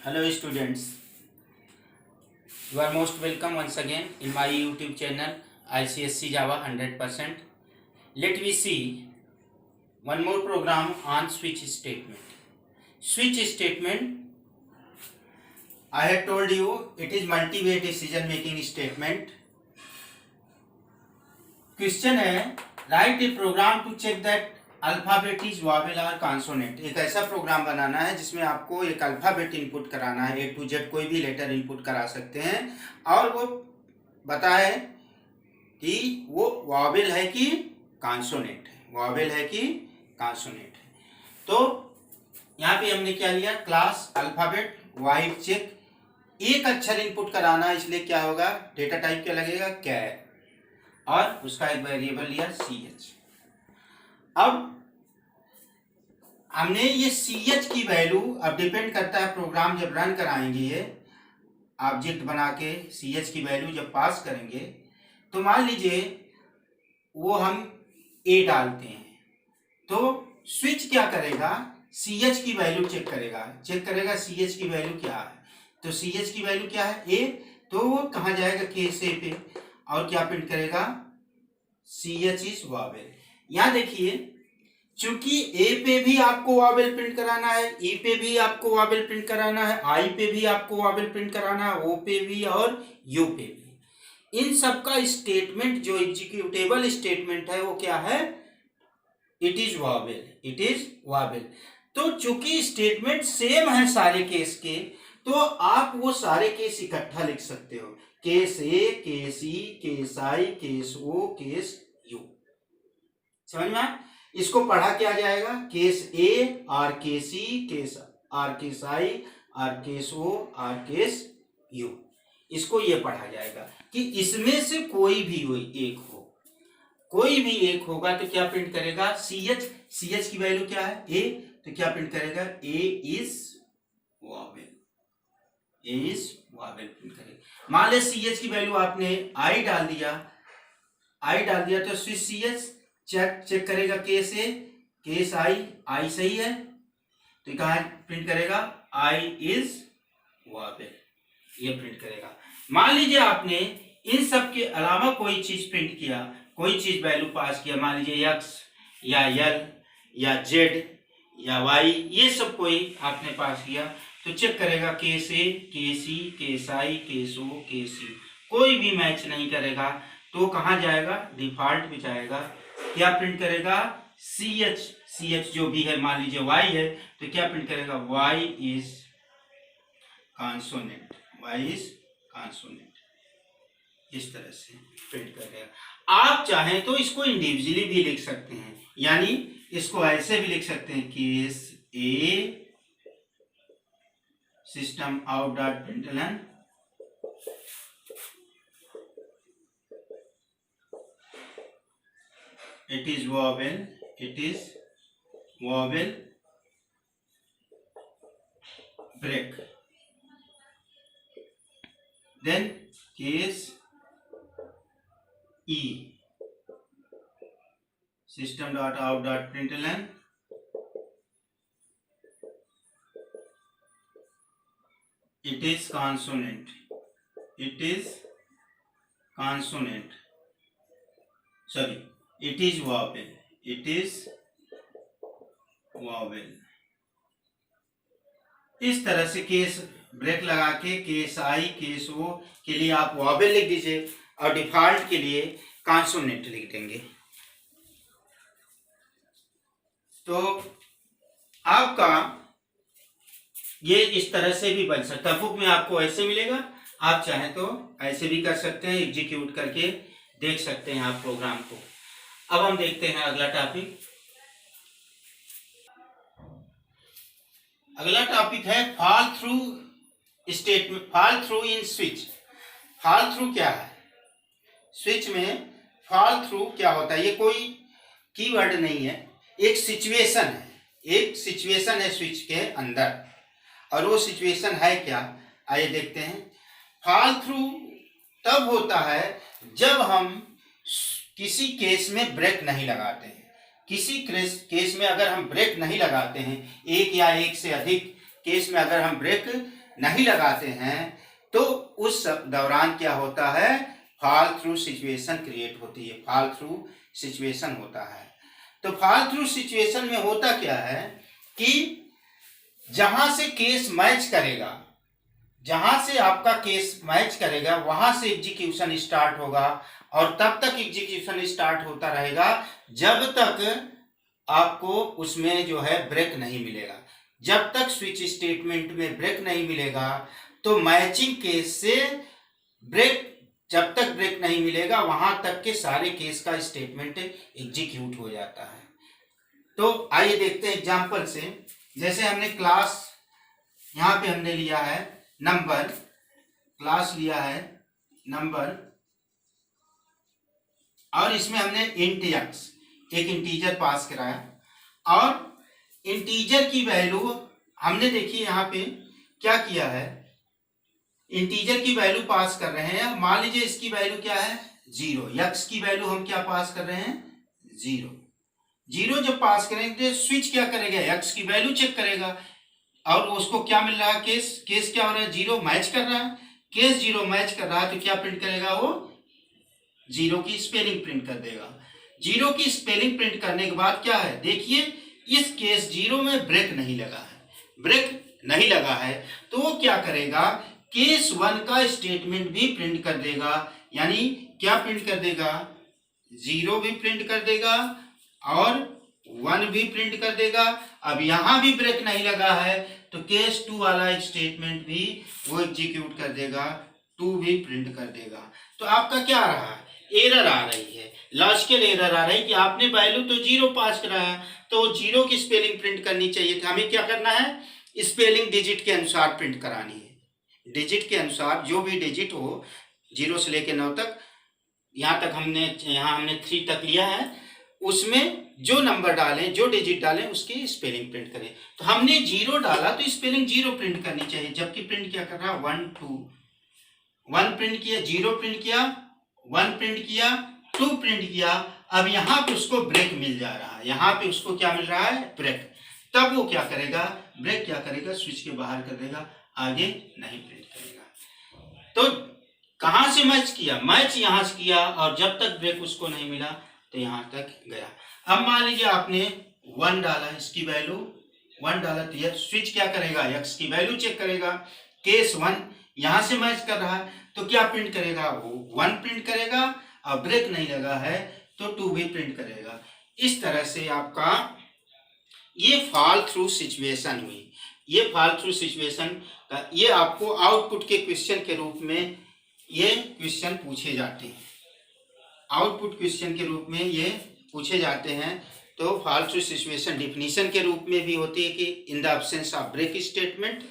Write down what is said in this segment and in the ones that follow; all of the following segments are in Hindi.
Hello students, you are most welcome once again in my YouTube channel ICSC Java 100%. Let me see one more program on switch statement. Switch statement, I had told you it is multi-way decision making statement. Question है, write a program to check that alphabet is vowel और कॉन्सोनेंट। एक ऐसा प्रोग्राम बनाना है जिसमें आपको एक अल्फाबेट इनपुट कराना है, A to Z कोई भी लेटर इनपुट करा सकते हैं और वो बताए कि वो वॉवेल है कि कॉन्सोनेंट है, वॉवेल है कि कॉन्सोनेंट है। तो यहाँ पे हमने क्या लिया, क्लास अल्फाबेट वाइड चेक, एक अक्षर इनपुट कराना है इसलिए क्या होगा, डेटा टाइप क्या लगेगा, कैर, और उसका एक वेरिएबल लिया CH। अब हमने ये CH की वैल्यू, अब डिपेंड करता है प्रोग्राम जब रन कराएंगे, ये ऑब्जेक्ट बना के CH की वैल्यू जब पास करेंगे तो मान लीजिए वो हम A डालते हैं तो स्विच क्या करेगा, CH की वैल्यू चेक करेगा CH की वैल्यू क्या है। तो CH की वैल्यू क्या है, A, तो वो कहाँ जाएगा, K से पे, और क्या प्रिंट करेगा, CH इज वॉवेल। यहाँ देखिए, चूंकि A पे भी आपको वॉवेल प्रिंट कराना है, E पे भी आपको वॉवेल प्रिंट कराना है, I पे भी आपको वॉवेल प्रिंट कराना है, O पे भी और U पे भी। इन सब का स्टेटमेंट जो एग्जीक्यूटेबल स्टेटमेंट है वो क्या है, इट इज वॉवेल। तो चूंकि स्टेटमेंट सेम है सारे केस के, तो आप वो सारे केस इकट्ठा लिख सकते हो, case A, case E, case I, case O, case U। समझ में आया? इसको पढ़ा क्या जाएगा, केस A और केस E, केस आर केस I और केस O और केस U। इसको ये पढ़ा जाएगा कि इसमें से कोई भी एक हो, कोई भी एक होगा तो क्या प्रिंट करेगा, CH की वैल्यू क्या है, A, तो क्या प्रिंट करेगा, A इज वॉवेल प्रिंट करेगा। मान ले CH की वैल्यू आपने I डाल दिया तो स्विच CH चेक करेगा, केस A, केस I सही है तो कहा प्रिंट करेगा I इज वॉवेल, ये प्रिंट करेगा। मान लीजिए आपने इन सब के अलावा कोई चीज प्रिंट किया, कोई चीज वैल्यू पास किया, मान लीजिए X या L या Z या Y, ये सब कोई आपने पास किया तो चेक करेगा case A, case E, case I, case O, case U, कोई भी मैच नहीं करेगा तो कहाँ जाएगा, डिफॉल्ट पे जाएगा, क्या प्रिंट करेगा, CH जो भी है, मान लीजिए Y है तो क्या प्रिंट करेगा, Y इज कॉन्सोनेंट, इस तरह से प्रिंट करेगा। आप चाहें तो इसको इंडिविजुअली भी लिख सकते हैं, यानी इसको ऐसे भी लिख सकते हैं, case A system out dot println it is vowel break, then case E system dot out dot println it is consonant, sorry, it is vowel। इस तरह से केस ब्रेक लगा के केस I, केस O के लिए आप वॉवेल लिख दीजिए और डिफॉल्ट के लिए कॉन्सोनेंट लिख देंगे। तो आपका ये इस तरह से भी बन सकता है, बुक में आपको ऐसे मिलेगा, आप चाहें तो ऐसे भी कर सकते हैं, एग्जीक्यूट करके देख सकते हैं आप प्रोग्राम को। अब हम देखते हैं अगला टॉपिक। अगला टॉपिक है fall through statement, fall through in switch. Fall through क्या है, स्विच में फॉल थ्रू क्या होता है, ये कोई कीवर्ड नहीं है, एक सिचुएशन है स्विच के अंदर, और वो सिचुएशन है क्या, आइए देखते हैं। फॉल थ्रू तब होता है जब हम किसी केस में ब्रेक नहीं लगाते हैं, किसी केस में अगर हम ब्रेक नहीं लगाते हैं, एक या एक से अधिक केस में अगर हम ब्रेक नहीं लगाते हैं तो उस दौरान क्या होता है, फॉल थ्रू सिचुएशन क्रिएट होती है, फॉल थ्रू सिचुएशन होता है। तो फॉल थ्रू सिचुएशन में होता क्या है कि जहां से केस मैच करेगा, जहां से आपका केस मैच करेगा वहां से एग्जीक्यूशन स्टार्ट होगा और तब तक एग्जीक्यूशन स्टार्ट होता रहेगा जब तक आपको उसमें जो है ब्रेक नहीं मिलेगा। जब तक स्विच स्टेटमेंट में ब्रेक नहीं मिलेगा तो मैचिंग केस से ब्रेक, जब तक ब्रेक नहीं मिलेगा वहां तक के सारे केस का स्टेटमेंट एग्जीक्यूट हो जाता है। तो आइए देखते हैं एग्जांपल से। जैसे हमने क्लास, यहां पे हमने लिया है नंबर, क्लास लिया है नंबर और इसमें हमने इंट एक्स, एक इंटीजर पास कराया और इंटीजर की वैल्यू हमने देखिए यहाँ पे क्या किया है, इंटीजर की वैल्यू पास कर रहे हैं। मान लीजिए इसकी वैल्यू क्या है 0, एक्स की वैल्यू हम क्या पास कर रहे हैं 0। 0 जब पास करेंगे तो स्विच क्या करेगा, एक्स की वैल्यू चेक करेगा और उसको क्या मिल रहा है, केस क्या हो रहा है 0 मैच कर रहा है। केस 0 मैच कर रहा है तो क्या प्रिंट करेगा, वो 0 की स्पेलिंग प्रिंट कर देगा। 0 की स्पेलिंग प्रिंट करने के बाद क्या है, देखिए इस केस 0 में ब्रेक नहीं लगा है, ब्रेक नहीं लगा है तो वो क्या करेगा, केस 1 का स्टेटमेंट भी प्रिंट कर देगा। यानी क्या प्रिंट कर देगा, 0 भी प्रिंट कर देगा और 1 भी प्रिंट कर देगा। अब यहां भी ब्रेक नहीं लगा है तो केस 2 वाला स्टेटमेंट भी वो एग्जीक्यूट कर देगा, 2 भी प्रिंट कर देगा। तो आपका क्या आ रहा है, एरर आ रही है, लॉजिकल एरर आ रही है कि आपने वैल्यू तो 0 पास कराया तो 0 की स्पेलिंग प्रिंट करनी चाहिए थी। हमें क्या करना है, स्पेलिंग डिजिट के अनुसार प्रिंट करानी है, डिजिट के अनुसार जो भी डिजिट हो 0 से लेकर 9 तक, यहाँ तक हमने 3 तक लिया है, उसमें जो नंबर डालें, जो डिजिट डालें उसकी स्पेलिंग प्रिंट करें। तो हमने 0 डाला तो स्पेलिंग 0 प्रिंट करनी चाहिए, जबकि प्रिंट क्या कर रहा है 1 2, 1 प्रिंट किया, 0 प्रिंट किया, 1 प्रिंट किया, 2 प्रिंट किया। अब यहाँ पे उसको ब्रेक मिल जा रहा है, यहाँ पे उसको क्या मिल रहा है, ब्रेक। तब वो क्या करेगा, ब्रेक क्या करेगा, स्विच के बाहर कर देगा, आगे नहीं प्रिंट करेगा। तो कहां से मैच किया, मैच यहां से किया और जब तक ब्रेक उसको नहीं मिला तो यहां तक गया। अब मान लीजिए आपने 1 डाला, इसकी वैल्यू 1 डाला तो यह स्विच क्या करेगा, एक्स की वैल्यू चेक करेगा, केस 1 यहां से मैच कर रहा है तो क्या प्रिंट करेगा, वो 1 प्रिंट करेगा और ब्रेक नहीं लगा है तो 2 भी प्रिंट करेगा। इस तरह से आपका ये फॉल थ्रू सिचुएशन हुई। ये फॉल थ्रू सिचुएशन का ये आपको आउटपुट के क्वेश्चन के रूप में ये क्वेश्चन पूछे जाते हैं, आउटपुट क्वेश्चन के रूप में ये पूछे जाते हैं। तो फॉल थ्रू सिचुएशन डिफिनीशन के रूप में भी होती है कि in the absence of break statement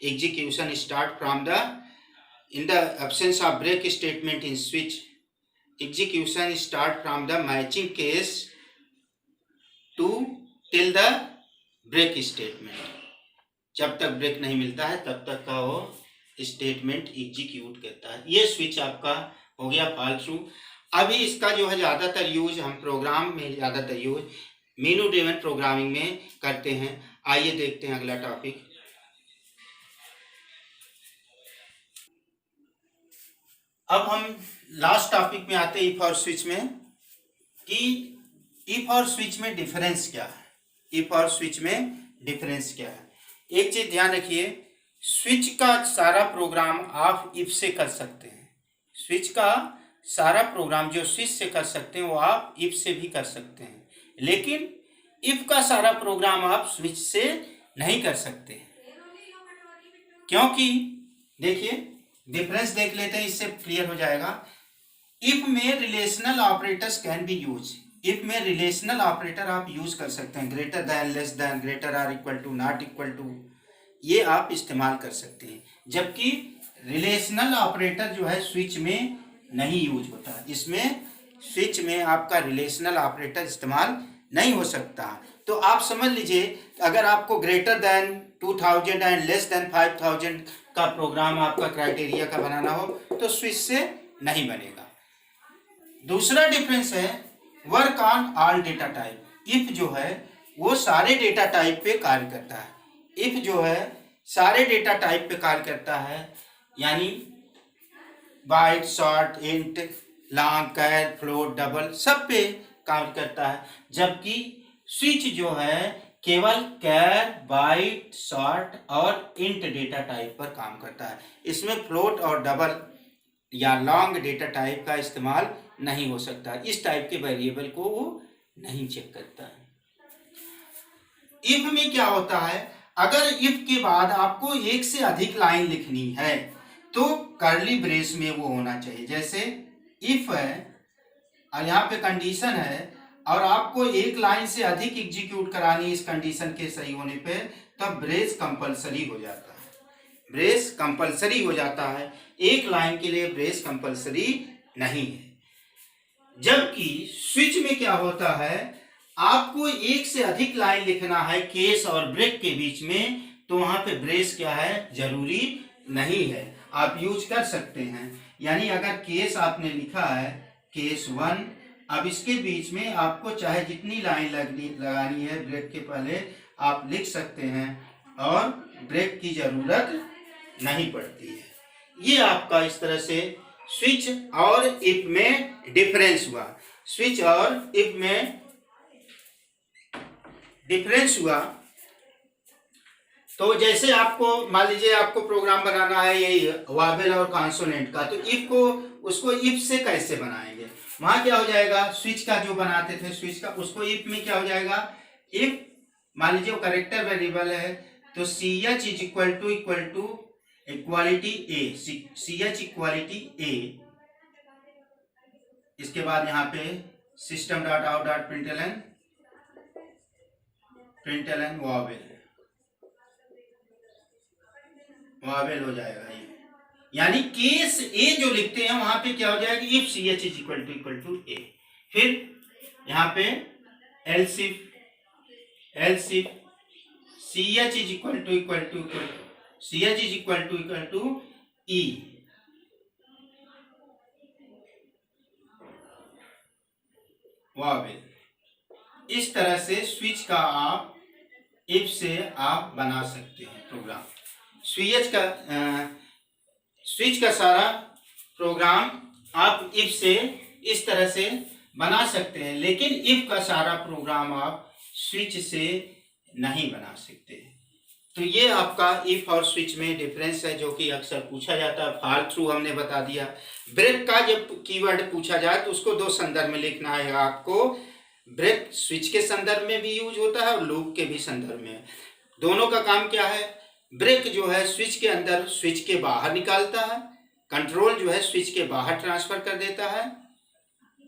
execution start from the, in the absence of break statement in switch execution start from the matching case to till the break statement। जब तक ब्रेक नहीं मिलता है तब तक का वो स्टेटमेंट एग्जीक्यूट करता है। ये स्विच आपका हो गया फॉल थ्रू। अभी इसका जो है ज़्यादातर यूज हम प्रोग्राम में ज़्यादातर यूज मेनू ड्रिवन प्रोग्रामिंग में करते हैं। आइए देखते हैं अगला टॉपिक। अब हम लास्ट टॉपिक में आते हैं इफ और स्विच में, कि इफ और स्विच में डिफरेंस क्या है, इफ और स्विच में डिफरेंस क्या है। एक चीज ध्यान रखिए, स्विच का सारा प्रोग्राम आप इफ से कर सकते हैं, स्विच का सारा प्रोग्राम जो स्विच से कर सकते हैं वो आप इफ से भी कर सकते हैं, लेकिन इफ का सारा प्रोग्राम आप स्विच से नहीं कर सकते, क्योंकि देखिए डिफरेंस देख लेते हैं, इससे क्लियर हो जाएगा। इफ में relational operators can be use, if में रिलेशनल ऑपरेटर आप यूज कर सकते हैं, greater than, less than, greater or equal to, not equal to, ये आप इस्तेमाल कर सकते हैं। जबकि रिलेशनल ऑपरेटर जो है स्विच में नहीं यूज होता, इसमें स्विच में आपका रिलेशनल ऑपरेटर इस्तेमाल नहीं हो सकता। तो आप समझ लीजिए अगर आपको greater than 2000 and less than 5000 का प्रोग्राम आपका क्राइटेरिया का बनाना हो तो स्विच से नहीं बनेगा। दूसरा डिफरेंस है work on all data type. If जो है वो सारे डेटा टाइप पे कार्य करता है, इफ जो है सारे डेटा टाइप पे कार्य करता है, यानी बाइट, शॉर्ट, इंट, लॉन्ग, कैर, फ्लोट, डबल सब पे काम करता है। जबकि स्विच जो है केवल कैर, बाइट, शॉर्ट और इंट डेटा टाइप पर काम करता है। इसमें फ्लोट और डबल या लॉन्ग डेटा टाइप का इस्तेमाल नहीं हो सकता। इस टाइप के वेरिएबल को वो नहीं चेक करता है। इफ में क्या होता है, अगर इफ के बाद आपको एक से अधिक लाइन लिखनी है तो कर्ली ब्रेस में वो होना चाहिए। जैसे इफ है और यहाँ पे कंडीशन है और आपको एक लाइन से अधिक एग्जीक्यूट करानी इस कंडीशन के सही होने पे, तब ब्रेस कंपलसरी हो जाता है। ब्रेस कंपलसरी हो जाता है, एक लाइन के लिए ब्रेस कंपलसरी नहीं है। जबकि स्विच में क्या होता है, आपको एक से अधिक लाइन लिखना है केस और ब्रेक के बीच में, तो वहां पे ब्रेस क्या है, जरूरी नहीं है, आप यूज कर सकते हैं। यानी अगर केस आपने लिखा है केस 1, अब इसके बीच में आपको चाहे जितनी लाइन लगानी है ब्रेक के पहले आप लिख सकते हैं और ब्रेक की जरूरत नहीं पड़ती है। ये आपका इस तरह से स्विच और इफ में डिफरेंस हुआ। स्विच और इफ में डिफरेंस हुआ तो जैसे आपको मान लीजिए आपको प्रोग्राम बनाना है यही वावेल और कॉन्सोनेंट का, तो इफ को उसको इफ से कैसे बनाएंगे, वहां क्या हो जाएगा, स्विच का जो बनाते थे स्विच का, उसको इफ में क्या हो जाएगा, इफ मान लीजिए वो कैरेक्टर वेरिएबल है तो C H is equal to equality A, C H equality A, इसके बाद यहाँ पे system dot out dot println vowel हो जाएगा ये। यानी केस ए जो लिखते हैं वहां पे क्या हो जाएगा, if C H is equal to A. फिर यहाँ पे else if C H is equal to E, vowel. इस तरह से स्विच का आप इफ से आप बना सकते हैं प्रोग्राम। स्विच का सारा प्रोग्राम आप इफ से इस तरह से बना सकते हैं, लेकिन इफ का सारा प्रोग्राम आप स्विच से नहीं बना सकते। तो ये आपका इफ और स्विच में डिफरेंस है, जो कि अक्सर पूछा जाता है। फॉल थ्रू हमने बता दिया। ब्रेक का जब कीवर्ड पूछा जाए तो उसको दो संदर्भ में लिखना है आपको। ब्रेक स्विच के संदर्भ में भी यूज होता है और लूप के भी संदर्भ में। दोनों का काम क्या है, ब्रेक जो है स्विच के अंदर स्विच के बाहर निकालता है, कंट्रोल जो है स्विच के बाहर ट्रांसफर कर देता है,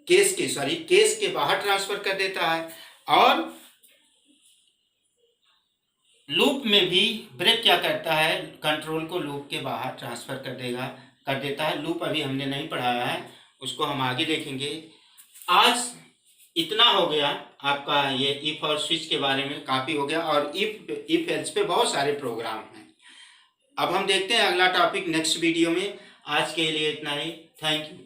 केस के बाहर ट्रांसफर कर देता है। और लूप में भी ब्रेक क्या करता है, कंट्रोल को लूप के बाहर ट्रांसफर कर देता है। लूप अभी हमने नहीं पढ़ाया है, उसको हम आगे देखेंगे। आज इतना हो गया आपका ये इफ और स्विच के बारे में, काफी हो गया। और इफ एल्स पे बहुत सारे प्रोग्राम हैं। अब हम देखते हैं अगला टॉपिक नेक्स्ट वीडियो में। आज के लिए इतना ही, थैंक यू।